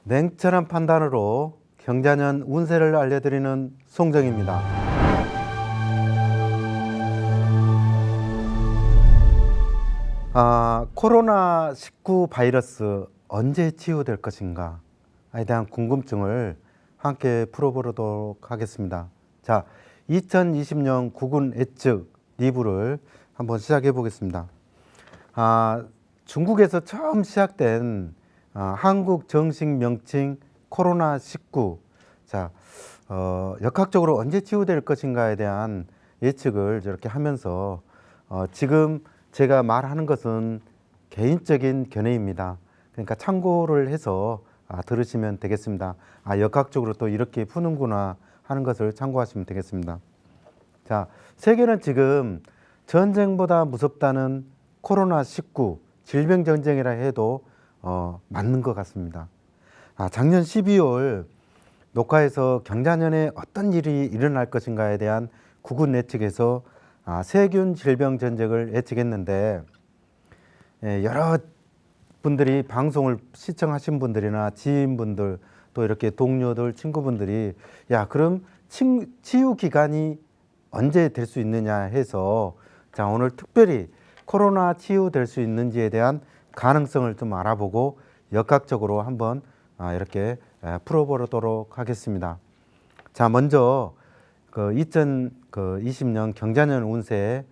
냉철한 판단으로 경자년 운세를 알려드리는 송정입니다. 코로나19 바이러스 언제 치유될 것인가에 대한 궁금증을 함께 풀어보도록 하겠습니다. 자, 2020년 국운 예측 리뷰를 한번 시작해 보겠습니다. 중국에서 처음 시작된 한국 정식 명칭 코로나19. 자, 역학적으로 언제 치유될 것인가에 대한 예측을 이렇게 하면서 지금 제가 말하는 것은 개인적인 견해입니다. 그러니까 참고를 해서 들으시면 되겠습니다. 역학적으로 또 이렇게 푸는구나 하는 것을 참고하시면 되겠습니다. 자, 세계는 지금 전쟁보다 무섭다는 코로나19 질병 전쟁이라 해도 맞는 것 같습니다. 작년 12월 녹화에서 경자년에 어떤 일이 일어날 것인가에 대한 국운 예측에서 세균 질병 전쟁을 예측했는데, 여러 분들이 방송을 시청하신 분들이나 지인분들 또 이렇게 동료들 친구분들이 그럼 치유 기간이 언제 될 수 있느냐 해서 자, 오늘 특별히 코로나 치유될 수 있는지에 대한 가능성을 좀 알아보고 역학적으로 한번 이렇게 풀어보도록 하겠습니다. 자, 먼저 2020년 경자년 운세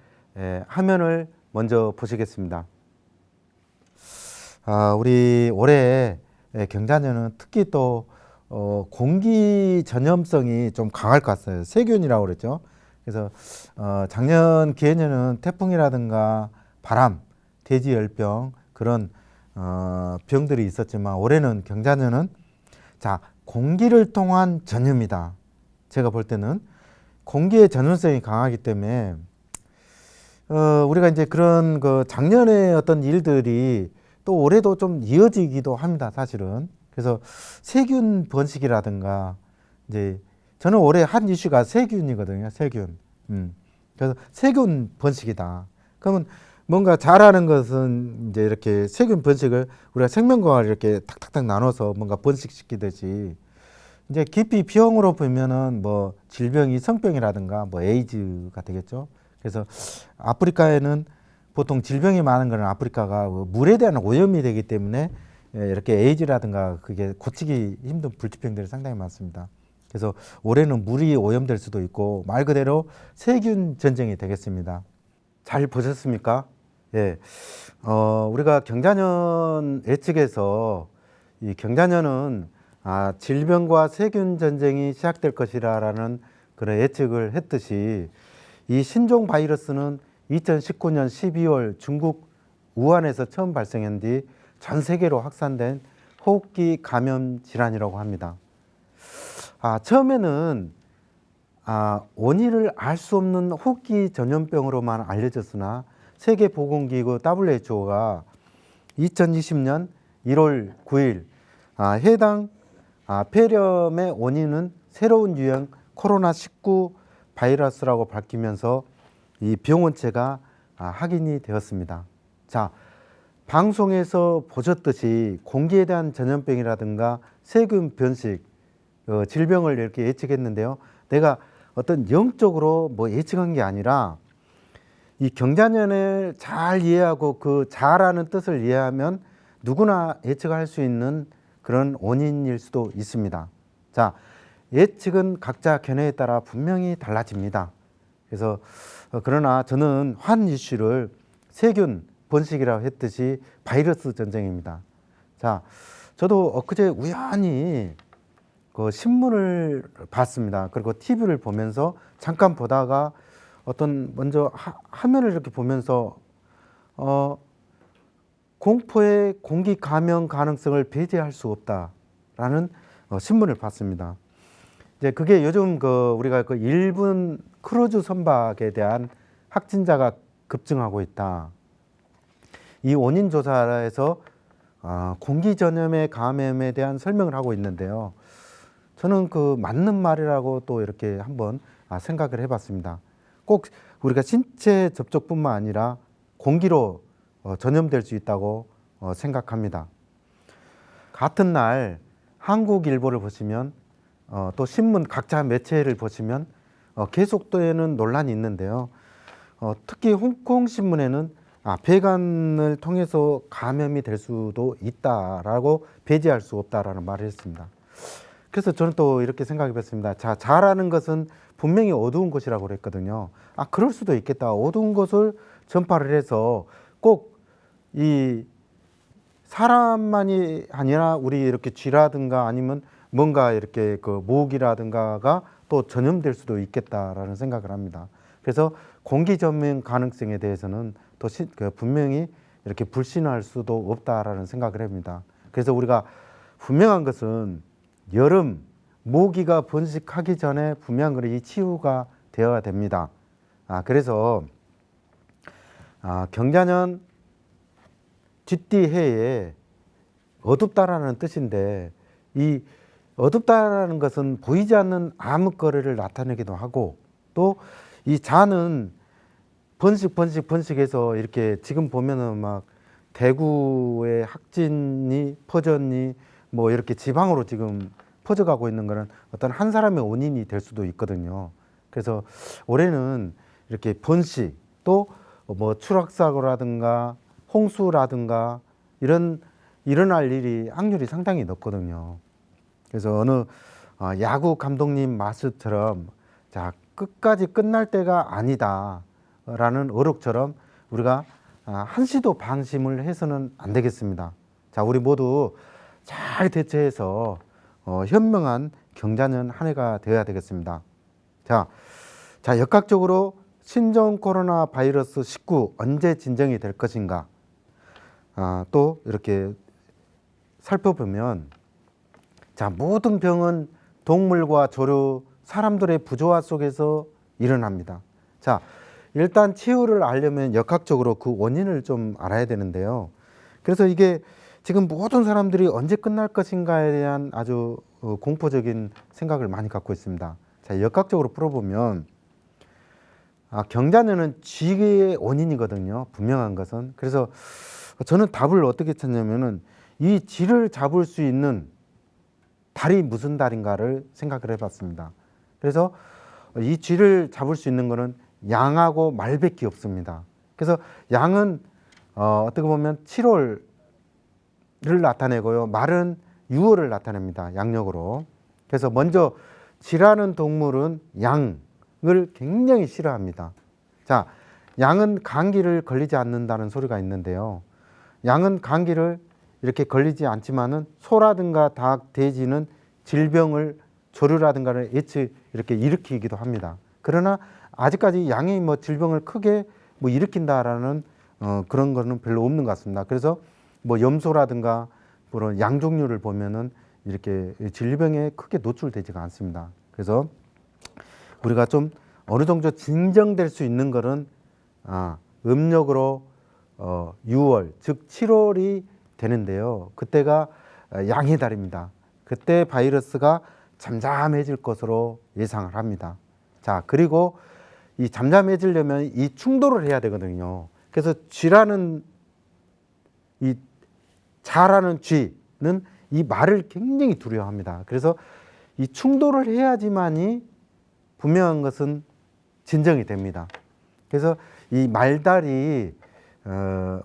화면을 먼저 보시겠습니다. 우리 올해 경자년은 특히 또 공기 전염성이 좀 강할 것 같아요. 세균이라고 그랬죠. 그래서 작년 기해년은 태풍이라든가 바람, 돼지열병 그런 병들이 있었지만 올해는 경자년은 자, 공기를 통한 전염이다. 제가 볼 때는 공기의 전염성이 강하기 때문에 우리가 이제 그런 작년에 어떤 일들이 또 올해도 좀 이어지기도 합니다, 사실은. 그래서 세균 번식이라든가 이제 저는 올해 한 이슈가 세균이거든요, 세균. 그래서 세균 번식이다. 그러면 뭔가 잘하는 것은 이제 이렇게 세균 번식을 우리가 생명과를 이렇게 탁탁탁 나눠서 뭔가 번식시키듯이 이제 깊이 병으로 보면은 뭐 질병이 성병이라든가 뭐 에이즈가 되겠죠. 그래서 아프리카에는 보통 질병이 많은 거는 아프리카가 물에 대한 오염이 되기 때문에 이렇게 에이즈라든가 그게 고치기 힘든 불치병들이 상당히 많습니다. 그래서 올해는 물이 오염될 수도 있고 말 그대로 세균 전쟁이 되겠습니다. 잘 보셨습니까? 예. 우리가 경자년 예측에서 이 경자년은 질병과 세균 전쟁이 시작될 것이라는 그런 예측을 했듯이 이 신종 바이러스는 2019년 12월 중국 우한에서 처음 발생한 뒤 전 세계로 확산된 호흡기 감염 질환이라고 합니다. 처음에는 원인을 알 수 없는 호흡기 전염병으로만 알려졌으나 세계보건기구 WHO가 2020년 1월 9일 해당 폐렴의 원인은 새로운 유형 코로나19 바이러스라고 밝히면서 이 병원체가 확인이 되었습니다. 자, 방송에서 보셨듯이 공기에 대한 전염병이라든가 세균 변식, 질병을 이렇게 예측했는데요. 내가 어떤 영적으로 뭐 예측한 게 아니라 이 경자년을 잘 이해하고 그 잘하는 뜻을 이해하면 누구나 예측할 수 있는 그런 원인일 수도 있습니다. 자, 예측은 각자 견해에 따라 분명히 달라집니다. 그래서 그러나 저는 한 이슈를 세균 번식이라고 했듯이 바이러스 전쟁입니다. 자, 저도 엊그제 우연히 그 신문을 봤습니다. 그리고 TV를 보면서 잠깐 보다가 먼저 화면을 이렇게 보면서 공포의 공기 감염 가능성을 배제할 수 없다라는 신문을 봤습니다. 이제 그게 요즘 우리가 일본 크루즈 선박에 대한 확진자가 급증하고 있다. 이 원인 조사에서 공기 전염의 감염에 대한 설명을 하고 있는데요. 저는 맞는 말이라고 또 이렇게 한번 생각을 해봤습니다. 꼭 우리가 신체 접촉뿐만 아니라 공기로 전염될 수 있다고 생각합니다. 같은 날 한국일보를 보시면 또 신문 각자 매체를 보시면 계속되는 논란이 있는데요. 특히 홍콩 신문에는 배관을 통해서 감염이 될 수도 있다라고 배제할 수 없다라는 말을 했습니다. 그래서 저는 또 이렇게 생각해 봤습니다. 자, 자라는 것은 분명히 어두운 것이라고 그랬거든요. 그럴 수도 있겠다. 어두운 것을 전파를 해서 꼭 이 사람만이 아니라 우리 이렇게 쥐라든가 아니면 뭔가 이렇게 그 모기라든가가 또 전염될 수도 있겠다라는 생각을 합니다. 그래서 공기 전염 가능성에 대해서는 또 분명히 이렇게 불신할 수도 없다라는 생각을 합니다. 그래서 우리가 분명한 것은 여름 모기가 번식하기 전에 분명한 것이 치유가 되어야 됩니다. 그래서 경자년 쥐띠 해에 어둡다라는 뜻인데 이 어둡다라는 것은 보이지 않는 암흑거리를 나타내기도 하고 또 이 자는 번식해서 이렇게 지금 보면은 막 대구의 확진이 퍼졌니 뭐 이렇게 지방으로 지금 퍼져가고 있는 거는 어떤 한 사람의 원인이 될 수도 있거든요. 그래서 올해는 이렇게 번식 또 뭐 추락사고라든가 홍수라든가 일어날 일이 확률이 상당히 높거든요. 그래서 어느 야구 감독님 말씀처럼 자 끝까지 끝날 때가 아니다라는 어록처럼 우리가 한시도 방심을 해서는 안 되겠습니다. 자, 우리 모두 잘 대처해서 현명한 경자년 한 해가 되어야 되겠습니다. 자, 역학적으로 신종 코로나 바이러스 19 언제 진정이 될 것인가? 또 이렇게 살펴보면 자, 모든 병은 동물과 조류, 사람들의 부조화 속에서 일어납니다. 자, 일단 치유를 알려면 역학적으로 그 원인을 좀 알아야 되는데요. 그래서 이게 지금 모든 사람들이 언제 끝날 것인가에 대한 아주 공포적인 생각을 많이 갖고 있습니다. 자, 역학적으로 풀어보면 경자년은 쥐의 원인이거든요. 분명한 것은. 그래서 저는 답을 어떻게 찾냐면은 이 쥐를 잡을 수 있는 달이 무슨 달인가를 생각을 해봤습니다. 그래서 이 쥐를 잡을 수 있는 거는 양하고 말밖에 없습니다. 그래서 양은 어떻게 보면 7월을 나타내고요. 말은 6월을 나타냅니다. 양력으로. 그래서 먼저 쥐라는 동물은 양을 굉장히 싫어합니다. 자, 양은 감기를 걸리지 않는다는 소리가 있는데요. 양은 감기를 이렇게 걸리지 않지만은 소라든가 닭, 돼지는 질병을 조류라든가를 이렇게 일으키기도 합니다. 그러나 아직까지 양이 뭐 질병을 크게 뭐 일으킨다라는 그런 거는 별로 없는 것 같습니다. 그래서 뭐 염소라든가 그런 양 종류를 보면은 이렇게 질병에 크게 노출되지가 않습니다. 그래서 우리가 좀 어느 정도 진정될 수 있는 것은 음력으로 6월 즉 7월이 되는데요. 그때가 양의 달입니다. 그때 바이러스가 잠잠해질 것으로 예상을 합니다. 자, 그리고 이 잠잠해지려면 이 충돌을 해야 되거든요. 그래서 쥐라는 이 자라는 쥐는 이 말을 굉장히 두려워합니다. 그래서 이 충돌을 해야지만이 분명한 것은 진정이 됩니다. 그래서 이 말달이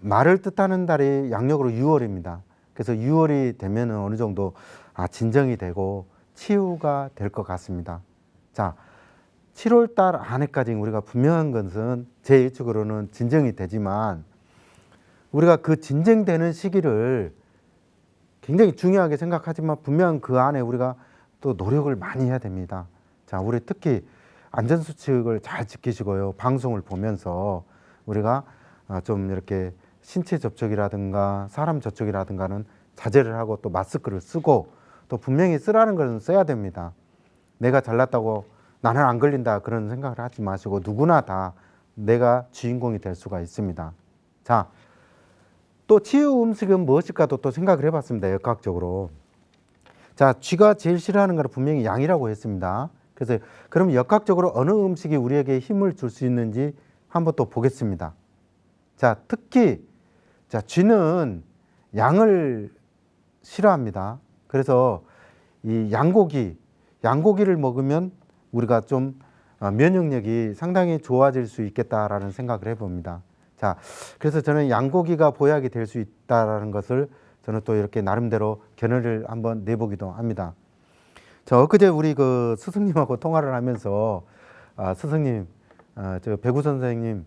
말을 뜻하는 달이 양력으로 6월입니다. 그래서 6월이 되면 어느 정도 진정이 되고 치유가 될 것 같습니다. 자, 7월 달 안에까지 우리가 분명한 것은 제 예측으로는 진정이 되지만 우리가 그 진정되는 시기를 굉장히 중요하게 생각하지만 분명 그 안에 우리가 또 노력을 많이 해야 됩니다. 자, 우리 특히 안전수칙을 잘 지키시고요. 방송을 보면서 우리가 좀 이렇게 신체 접촉이라든가 사람 접촉이라든가는 자제를 하고 또 마스크를 쓰고 또 분명히 쓰라는 것은 써야 됩니다. 내가 잘났다고 나는 안 걸린다 그런 생각을 하지 마시고 누구나 다 내가 주인공이 될 수가 있습니다. 자, 또 치유 음식은 무엇일까도 또 생각을 해봤습니다. 역학적으로. 자, 쥐가 제일 싫어하는 것은 분명히 양이라고 했습니다. 그래서 그럼 역학적으로 어느 음식이 우리에게 힘을 줄 수 있는지 한번 또 보겠습니다. 자, 특히 쥐는 양을 싫어합니다. 그래서 이 양고기를 먹으면 우리가 좀 면역력이 상당히 좋아질 수 있겠다라는 생각을 해봅니다. 자, 그래서 저는 양고기가 보약이 될 수 있다라는 것을 저는 또 이렇게 나름대로 견해를 한번 내보기도 합니다. 저 엊그제 우리 그 스승님하고 통화를 하면서 스승님, 저 배구 선생님,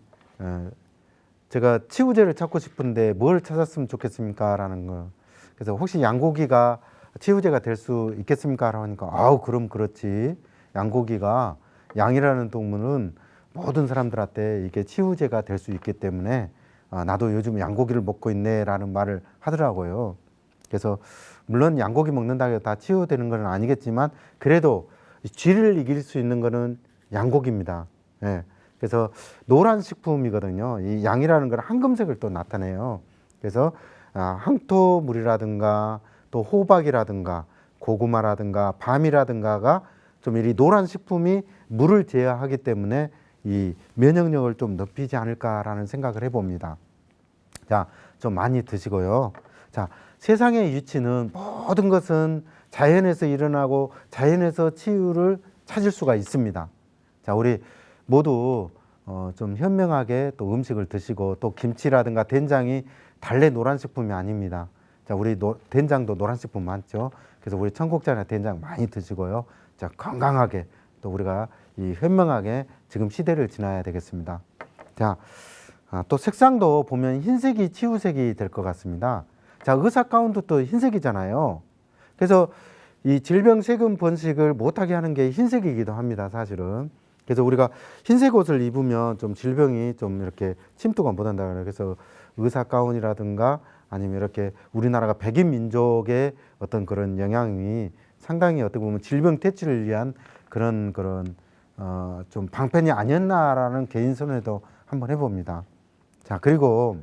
제가 치유제를 찾고 싶은데 뭘 찾았으면 좋겠습니까? 라는 거. 그래서 혹시 양고기가 치유제가 될 수 있겠습니까? 라고 하니까 아우 그럼 그렇지. 양고기가 양이라는 동물은 모든 사람들한테 이게 치유제가 될 수 있기 때문에 나도 요즘 양고기를 먹고 있네 라는 말을 하더라고요. 그래서 물론 양고기 먹는다고 해서 다 치유되는 건 아니겠지만 그래도 쥐를 이길 수 있는 거는 양고기입니다. 예. 그래서 노란 식품이거든요. 이 양이라는 건 황금색을 또 나타내요. 그래서 항토물이라든가 또 호박이라든가 고구마라든가 밤이라든가가 좀 이 노란 식품이 물을 제어하기 때문에 이 면역력을 좀 높이지 않을까라는 생각을 해봅니다. 자, 좀 많이 드시고요. 자, 세상의 이치는 모든 것은 자연에서 일어나고 자연에서 치유를 찾을 수가 있습니다. 자, 우리 모두 좀 현명하게 또 음식을 드시고 또 김치라든가 된장이 달래 노란 식품이 아닙니다. 자, 우리 된장도 노란 식품 많죠. 그래서 우리 청국장이나 된장 많이 드시고요. 자, 건강하게 또 우리가 이 현명하게 지금 시대를 지나야 되겠습니다. 자, 또 색상도 보면 흰색이 치유색이 될 것 같습니다. 자, 의사 가운도 또 흰색이잖아요. 그래서 이 질병 세균 번식을 못하게 하는 게 흰색이기도 합니다, 사실은. 그래서 우리가 흰색 옷을 입으면 좀 질병이 좀 이렇게 침투가 못한다. 그래서 의사 가운이라든가 아니면 이렇게 우리나라가 백인 민족의 어떤 그런 영향이 상당히 어떻게 보면 질병 퇴치를 위한 그런 좀 방편이 아니었나라는 개인 선회도 한번 해봅니다. 자, 그리고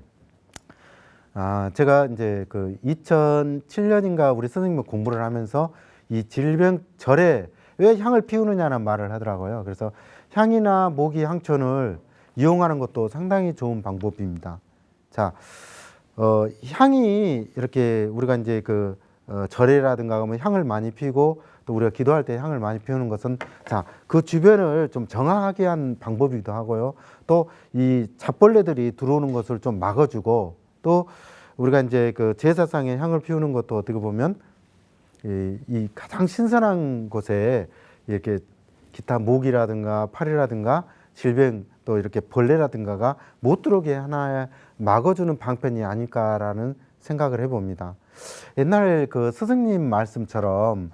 제가 이제 그 2007년인가 우리 선생님과 공부를 하면서 이 질병절에 왜 향을 피우느냐는 말을 하더라고요. 그래서 향이나 모기, 향초를 이용하는 것도 상당히 좋은 방법입니다. 자, 향이 이렇게 우리가 이제 그 절에라든가 하면 향을 많이 피우고 또 우리가 기도할 때 향을 많이 피우는 것은 자, 그 주변을 좀 정화하게 한 방법이기도 하고요. 또 이 잡벌레들이 들어오는 것을 좀 막아주고 또 우리가 이제 그 제사상에 향을 피우는 것도 어떻게 보면 이 가장 신선한 곳에 이렇게 기타 모기라든가 파리라든가 질병 또 이렇게 벌레라든가가 못 들어오게 하나의 막아주는 방편이 아닐까라는 생각을 해봅니다. 옛날 그 스승님 말씀처럼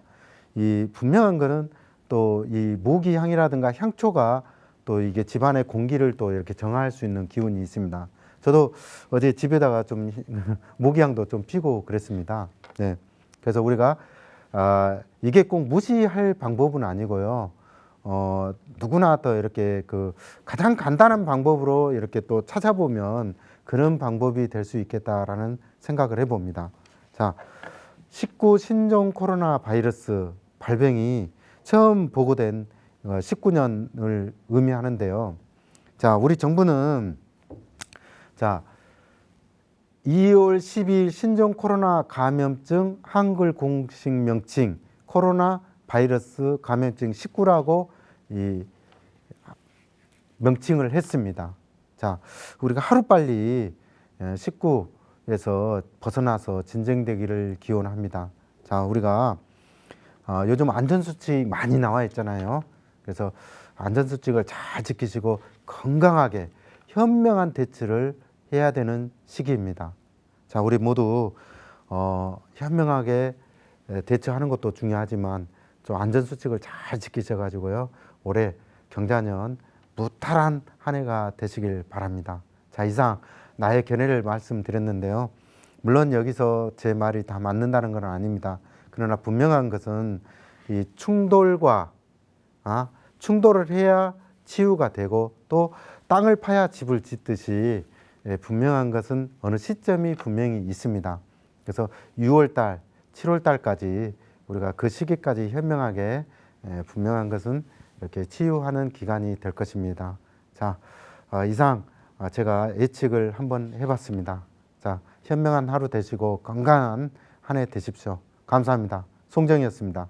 이 분명한 거는 또 이 모기 향이라든가 향초가 또 이게 집안의 공기를 또 이렇게 정화할 수 있는 기운이 있습니다. 저도 어제 집에다가 좀 모기향도 좀 피고 그랬습니다. 네. 그래서 우리가 이게 꼭 무시할 방법은 아니고요. 누구나 또 이렇게 그 가장 간단한 방법으로 이렇게 또 찾아보면 그런 방법이 될 수 있겠다라는 생각을 해봅니다. 자, 19 신종 코로나 바이러스 발병이 처음 보고된 19년을 의미하는데요. 자, 우리 정부는 자, 2월 12일 신종 코로나 감염증 한글 공식 명칭 코로나 바이러스 감염증 19라고 이 명칭을 했습니다. 자, 우리가 하루빨리 19에서 벗어나서 진정되기를 기원합니다. 자, 우리가 요즘 안전수칙 많이 나와 있잖아요. 그래서 안전수칙을 잘 지키시고 건강하게 현명한 대처를 해야 되는 시기입니다. 자, 우리 모두 현명하게 대처하는 것도 중요하지만 좀 안전수칙을 잘 지키셔가지고요. 올해 경자년 무탈한 한 해가 되시길 바랍니다. 자, 이상 나의 견해를 말씀드렸는데요. 물론 여기서 제 말이 다 맞는다는 건 아닙니다. 그러나 분명한 것은 이 충돌을 해야 치유가 되고 또 땅을 파야 집을 짓듯이 분명한 것은 어느 시점이 분명히 있습니다. 그래서 6월달, 7월달까지 우리가 그 시기까지 현명하게 분명한 것은 이렇게 치유하는 기간이 될 것입니다. 자, 이상 제가 예측을 한번 해봤습니다. 자, 현명한 하루 되시고 건강한 한 해 되십시오. 감사합니다. 송정이었습니다.